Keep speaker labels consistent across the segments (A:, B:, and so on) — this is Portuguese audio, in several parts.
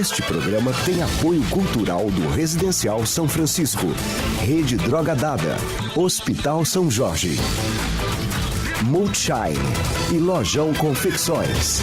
A: Este programa tem apoio cultural do Residencial São Francisco, Rede Droga Dada, Hospital São Jorge, Multishine e Lojão Confecções.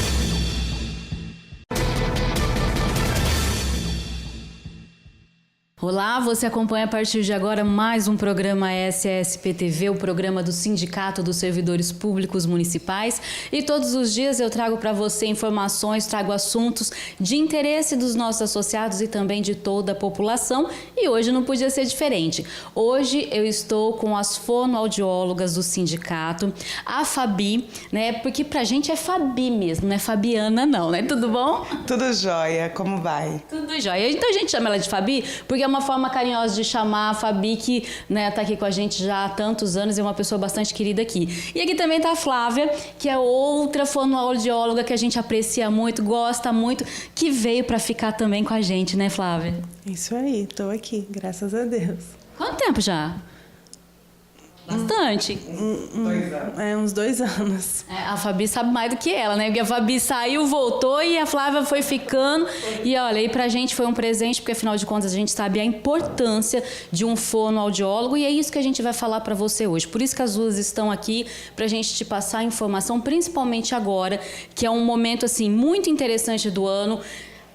B: Olá, você acompanha a partir de agora mais um programa SSPTV, o programa do Sindicato dos Servidores Públicos Municipais. E todos os dias eu trago para você informações, trago assuntos de interesse dos nossos associados e também de toda a população. E hoje não podia ser diferente. Hoje eu estou com as fonoaudiólogas do sindicato, a Fabi, né? Porque pra gente é Fabi mesmo, não é Fabiana não, né? Tudo bom?
C: Tudo jóia, como vai?
B: Tudo jóia. Então a gente chama ela de Fabi porque é uma forma carinhosa de chamar a Fabi, que tá aqui com a gente já há tantos anos e é uma pessoa bastante querida aqui. E aqui também tá a Flávia, que é outra fonoaudióloga que a gente aprecia muito, gosta muito, que veio para ficar também com a gente, né, Flávia?
C: Isso aí, tô aqui, graças a Deus.
B: Quanto tempo já? Bastante.
C: 2 anos. Uns 2 anos.
B: A Fabi sabe mais do que ela, né? Porque a Fabi saiu, voltou e a Flávia foi ficando. E olha, e pra gente foi um presente, porque afinal de contas a gente sabe a importância de um fonoaudiólogo e é isso que a gente vai falar pra você hoje. Por isso que as duas estão aqui, pra gente te passar informação, principalmente agora, que é um momento assim muito interessante do ano.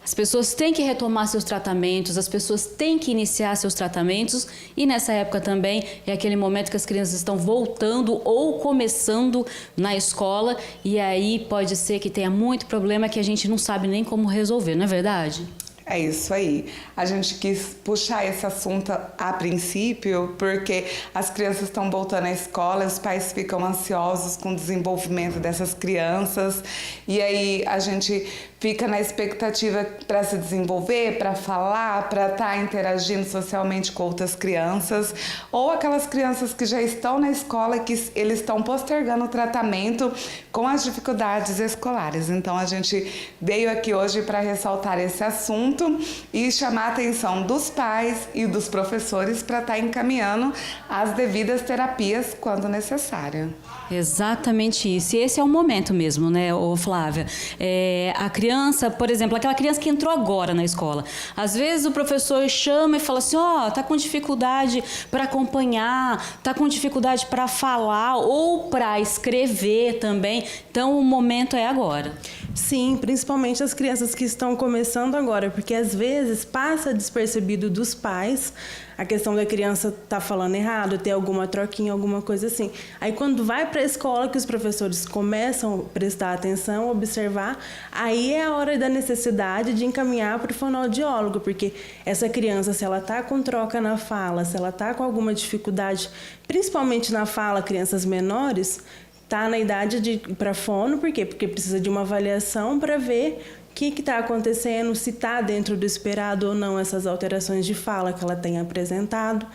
B: As pessoas têm que retomar seus tratamentos, as pessoas têm que iniciar seus tratamentos e nessa época também é aquele momento que as crianças estão voltando ou começando na escola e aí pode ser que tenha muito problema que a gente não sabe nem como resolver, não é verdade?
C: É isso aí. A gente quis puxar esse assunto a princípio porque as crianças estão voltando à escola, os pais ficam ansiosos com o desenvolvimento dessas crianças e aí a gente fica na expectativa para se desenvolver, para falar, para estar interagindo socialmente com outras crianças ou aquelas crianças que já estão na escola que eles estão postergando o tratamento com as dificuldades escolares. Então a gente veio aqui hoje para ressaltar esse assunto e chamar a atenção dos pais e dos professores para estar encaminhando as devidas terapias quando necessário.
B: Exatamente isso. E esse é o momento mesmo, né, ô Flávia? A criança, por exemplo, aquela criança que entrou agora na escola. Às vezes o professor chama e fala assim, tá com dificuldade para acompanhar, tá com dificuldade para falar ou para escrever também. Então o momento é agora.
D: Sim, principalmente as crianças que estão começando agora, porque às vezes passa despercebido dos pais a questão da criança estar falando errado, ter alguma troquinha, alguma coisa assim. Aí quando vai para a escola que os professores começam a prestar atenção, observar, aí é a hora da necessidade de encaminhar para o fonoaudiólogo, porque essa criança, se ela está com troca na fala, se ela está com alguma dificuldade, principalmente na fala, crianças menores, está na idade de ir para fono, por quê? Porque precisa de uma avaliação para ver o que está acontecendo, se está dentro do esperado ou não essas alterações de fala que ela tem apresentado.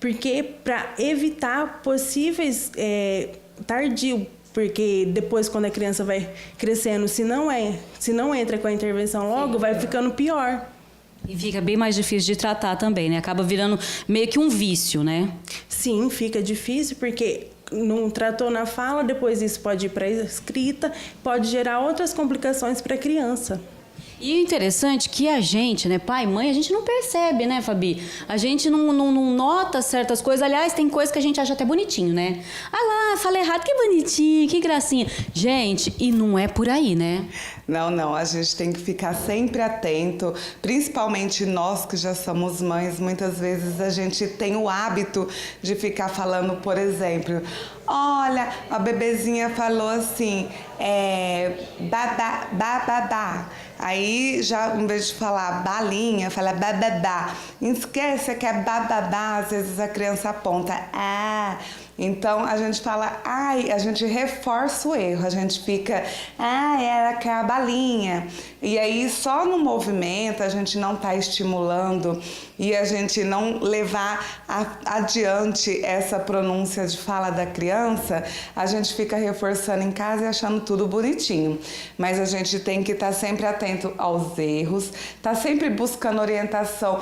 D: Porque para evitar possíveis tardio, porque depois quando a criança vai crescendo, se não entra com a intervenção logo, vai ficando pior.
B: E fica bem mais difícil de tratar também, né? Acaba virando meio que um vício, né?
D: Sim, fica difícil porque não tratou na fala, depois isso pode ir para a escrita, pode gerar outras complicações para a criança.
B: E o interessante é que a gente, né, pai e mãe, a gente não percebe, né, Fabi? A gente não nota certas coisas. Aliás, tem coisas que a gente acha até bonitinho, né? Ah lá, falei errado, que bonitinho, que gracinha. Gente, e não é por aí, né?
C: Não, a gente tem que ficar sempre atento, principalmente nós que já somos mães, muitas vezes a gente tem o hábito de ficar falando, por exemplo, olha, a bebezinha falou assim, babá. Aí, já em vez de falar balinha, fala bababá. Esquece que é bababá, às vezes a criança aponta, Então, a gente fala, a gente reforça o erro, a gente fica, era que é a balinha. E aí, só no movimento, a gente não está estimulando e a gente não levar adiante essa pronúncia de fala da criança, a gente fica reforçando em casa e achando tudo bonitinho. Mas a gente tem que estar sempre atento aos erros, tá sempre buscando orientação.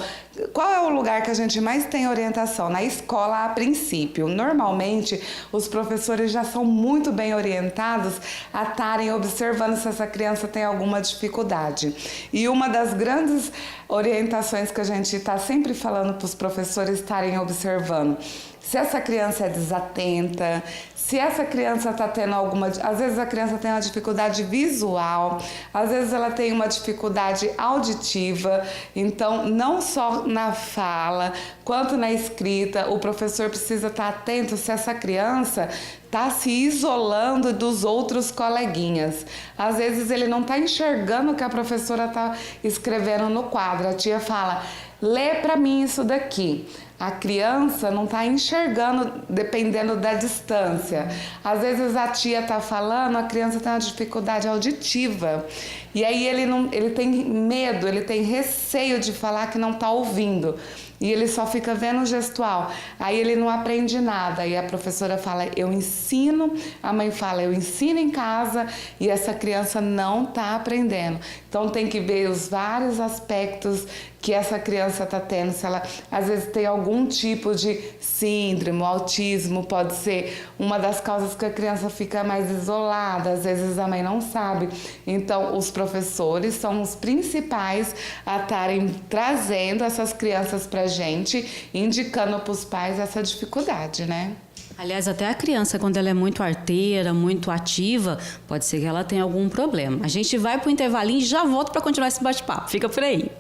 C: Qual é o lugar que a gente mais tem orientação? Na escola, a princípio. Normalmente, normalmente os professores já são muito bem orientados a estarem observando se essa criança tem alguma dificuldade. E uma das grandes orientações que a gente está sempre falando para os professores estarem observando, se essa criança é desatenta, se essa criança está tendo alguma... Às vezes a criança tem uma dificuldade visual, às vezes ela tem uma dificuldade auditiva, então não só na fala, quanto na escrita, o professor precisa estar atento se essa criança está se isolando dos outros coleguinhas. Às vezes ele não está enxergando o que a professora está escrevendo no quadro. A tia fala, lê para mim isso daqui. A criança não está enxergando dependendo da distância. Às vezes a tia está falando, a criança tem uma dificuldade auditiva. E aí ele tem medo, ele tem receio de falar que não está ouvindo. E ele só fica vendo o gestual. Aí ele não aprende nada. Aí a professora fala, eu ensino. A mãe fala, eu ensino em casa. E essa criança não está aprendendo. Então tem que ver os vários aspectos que essa criança está tendo. Se ela, às vezes, tem algum tipo de síndrome, autismo, pode ser uma das causas que a criança fica mais isolada. Às vezes a mãe não sabe. Então os professores são os principais a estarem trazendo essas crianças para a gente, indicando para os pais essa dificuldade, né?
B: Aliás, até a criança, quando ela é muito arteira, muito ativa, pode ser que ela tenha algum problema. A gente vai para o intervalinho e já volta para continuar esse bate-papo. Fica por aí.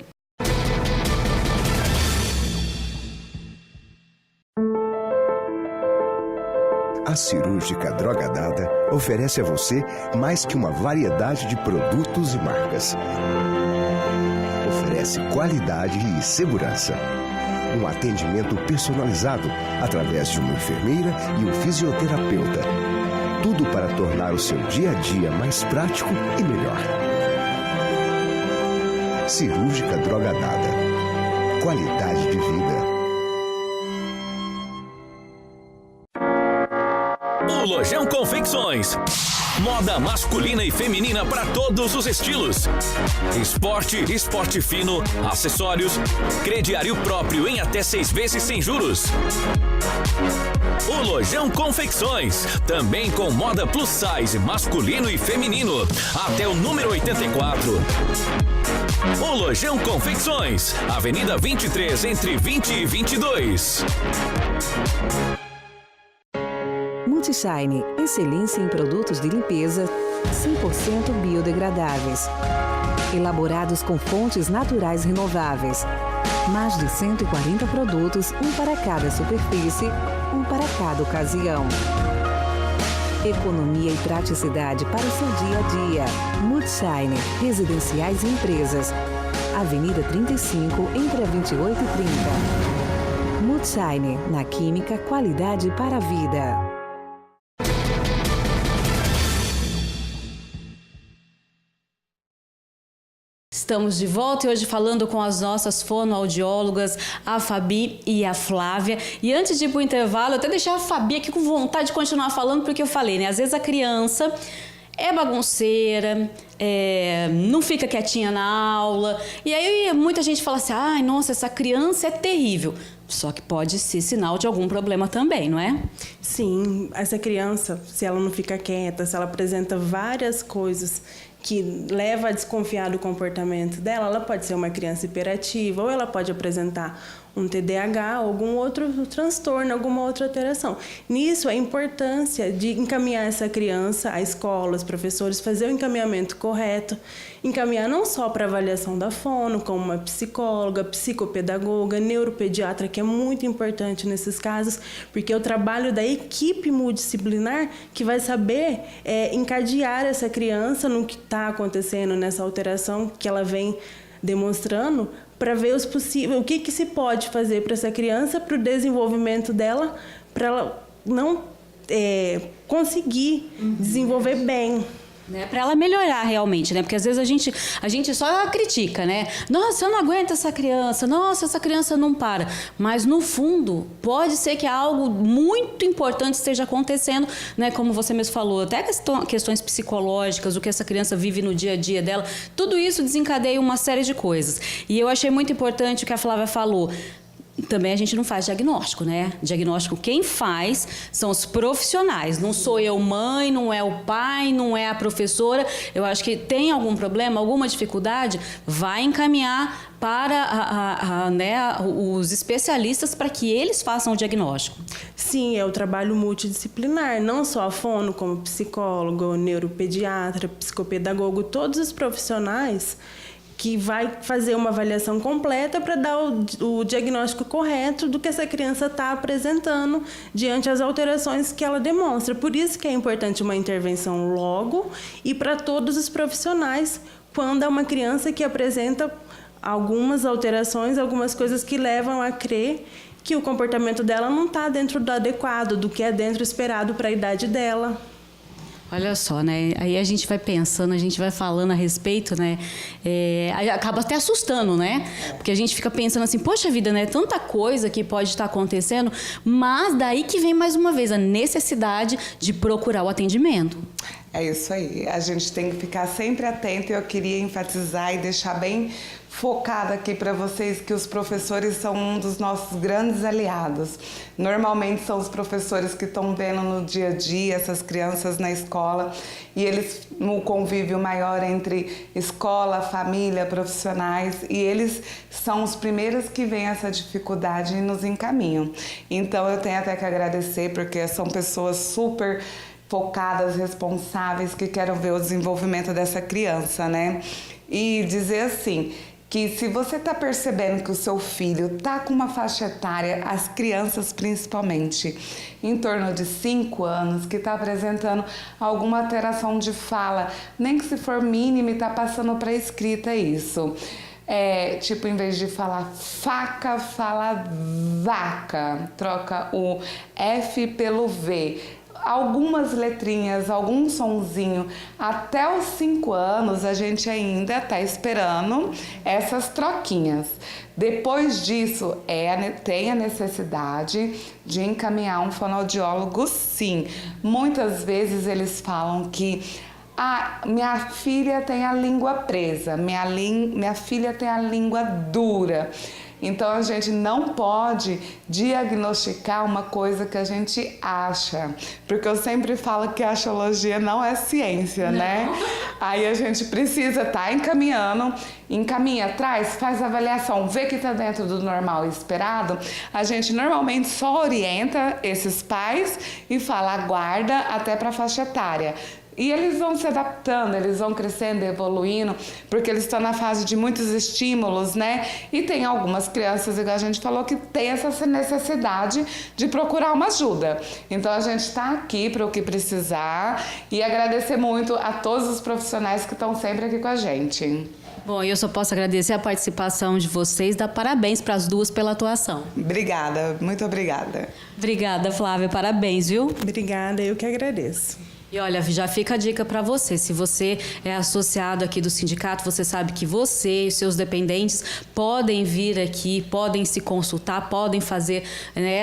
A: A Cirúrgica Droga Dada oferece a você mais que uma variedade de produtos e marcas. Oferece qualidade e segurança. Um atendimento personalizado através de uma enfermeira e um fisioterapeuta. Tudo para tornar o seu dia a dia mais prático e melhor. Cirúrgica Droga Dada. Qualidade de vida.
E: O Lojão Confecções. Moda masculina e feminina para todos os estilos. Esporte, esporte fino, acessórios, crediário próprio em até 6 vezes sem juros. O Lojão Confecções, também com moda plus size masculino e feminino, até o número 84. O Lojão Confecções, Avenida 23, entre 20 e 22.
F: Multishine, excelência em produtos de limpeza 100% biodegradáveis. Elaborados com fontes naturais renováveis. Mais de 140 produtos, um para cada superfície, um para cada ocasião. Economia e praticidade para o seu dia a dia. Multishine, residenciais e empresas. Avenida 35, entre a 28 e 30. Multishine, na química, qualidade para a vida.
B: Estamos de volta e hoje falando com as nossas fonoaudiólogas, a Fabi e a Flávia. E antes de ir para o intervalo, eu até deixei a Fabi aqui com vontade de continuar falando, porque eu falei, né? Às vezes a criança é bagunceira, não fica quietinha na aula. E aí muita gente fala assim, ai, nossa, essa criança é terrível. Só que pode ser sinal de algum problema também, não é?
D: Sim, essa criança, se ela não fica quieta, se ela apresenta várias coisas que leva a desconfiar do comportamento dela, ela pode ser uma criança hiperativa ou ela pode apresentar um TDAH ou algum outro transtorno, alguma outra alteração. Nisso, a importância de encaminhar essa criança à escola, os professores, fazer o encaminhamento correto, encaminhar não só para avaliação da fono, como uma psicóloga, psicopedagoga, neuropediatra, que é muito importante nesses casos, porque é o trabalho da equipe multidisciplinar que vai saber encadear essa criança no que está acontecendo nessa alteração que ela vem demonstrando, para ver o que se pode fazer para essa criança, para o desenvolvimento dela, para ela não conseguir desenvolver bem.
B: Né, para ela melhorar realmente, né? Porque às vezes a gente só critica, né? Nossa, eu não aguento essa criança. Nossa, essa criança não para. Mas no fundo, pode ser que algo muito importante esteja acontecendo, né? Como você mesmo falou, até questões psicológicas, o que essa criança vive no dia a dia dela, tudo isso desencadeia uma série de coisas. E eu achei muito importante o que a Flávia falou. também a gente não faz diagnóstico, né? Diagnóstico quem faz são os profissionais. Não sou eu mãe, não é o pai, não é a professora. Eu acho que tem algum problema, alguma dificuldade, vai encaminhar para os especialistas para que eles façam o diagnóstico.
D: Sim, é o trabalho multidisciplinar, não só a fono, como psicólogo, neuropediatra, psicopedagogo, todos os profissionais que vai fazer uma avaliação completa para dar o diagnóstico correto do que essa criança está apresentando diante das alterações que ela demonstra. Por isso que é importante uma intervenção logo e para todos os profissionais quando é uma criança que apresenta algumas alterações, algumas coisas que levam a crer que o comportamento dela não está dentro do adequado, do que é dentro esperado para a idade dela.
B: Olha só, né? Aí a gente vai pensando, a gente vai falando a respeito, né? Aí acaba até assustando, né? Porque a gente fica pensando assim, poxa vida, né? Tanta coisa que pode estar acontecendo, mas daí que vem mais uma vez a necessidade de procurar o atendimento.
C: É isso aí. A gente tem que ficar sempre atento e eu queria enfatizar e deixar bem focada aqui para vocês que os professores são um dos nossos grandes aliados. Normalmente são os professores que estão vendo no dia a dia essas crianças na escola e eles no convívio maior entre escola, família, profissionais e eles são os primeiros que veem essa dificuldade e nos encaminham. Então eu tenho até que agradecer porque são pessoas super focadas, responsáveis, que querem ver o desenvolvimento dessa criança, né? E dizer assim, que se você está percebendo que o seu filho está com uma faixa etária, as crianças principalmente, em torno de 5 anos, que está apresentando alguma alteração de fala, nem que se for mínima e está passando para a escrita isso. Tipo, em vez de falar faca, fala vaca, troca o F pelo V. Algumas letrinhas, algum sonzinho. Até os 5 anos a gente ainda está esperando essas troquinhas. Depois disso, tem a necessidade de encaminhar um fonoaudiólogo, sim. Muitas vezes eles falam que minha filha tem a língua presa, minha filha tem a língua dura. Então, a gente não pode diagnosticar uma coisa que a gente acha. Porque eu sempre falo que a axiologia não é ciência, né? Aí a gente precisa estar encaminha atrás, faz a avaliação, vê que está dentro do normal e esperado. A gente normalmente só orienta esses pais e fala, aguarda até para a faixa etária. E eles vão se adaptando, eles vão crescendo, evoluindo, porque eles estão na fase de muitos estímulos, né? E tem algumas crianças, igual a gente falou, que tem essa necessidade de procurar uma ajuda. Então, a gente está aqui para o que precisar e agradecer muito a todos os profissionais que estão sempre aqui com a gente.
B: Bom, eu só posso agradecer a participação de vocês, dar parabéns para as duas pela atuação.
C: Obrigada, muito obrigada.
B: Obrigada, Flávia, parabéns, viu?
D: Obrigada, eu que agradeço.
B: E olha, já fica a dica para você, se você é associado aqui do sindicato, você sabe que você e seus dependentes podem vir aqui, podem se consultar, podem fazer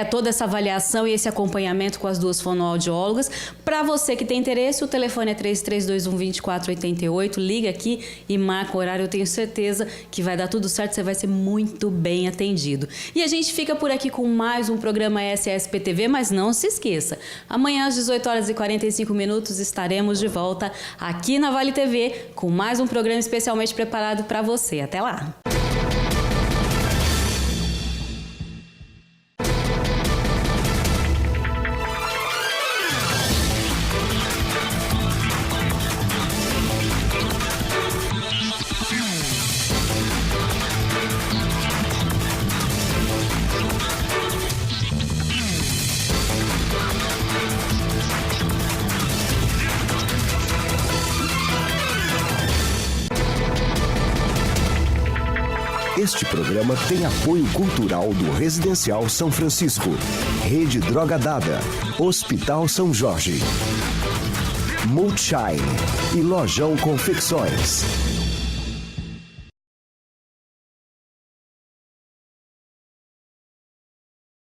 B: toda essa avaliação e esse acompanhamento com as duas fonoaudiólogas. Para você que tem interesse, o telefone é 3321-2488, liga aqui e marca o horário, eu tenho certeza que vai dar tudo certo, você vai ser muito bem atendido. E a gente fica por aqui com mais um programa SSPTV, mas não se esqueça, amanhã às 18h45 estaremos de volta aqui na Vale TV com mais um programa especialmente preparado para você. Até lá!
A: Este programa tem apoio cultural do Residencial São Francisco, Rede Droga Dada, Hospital São Jorge, Multishine e Lojão Confecções.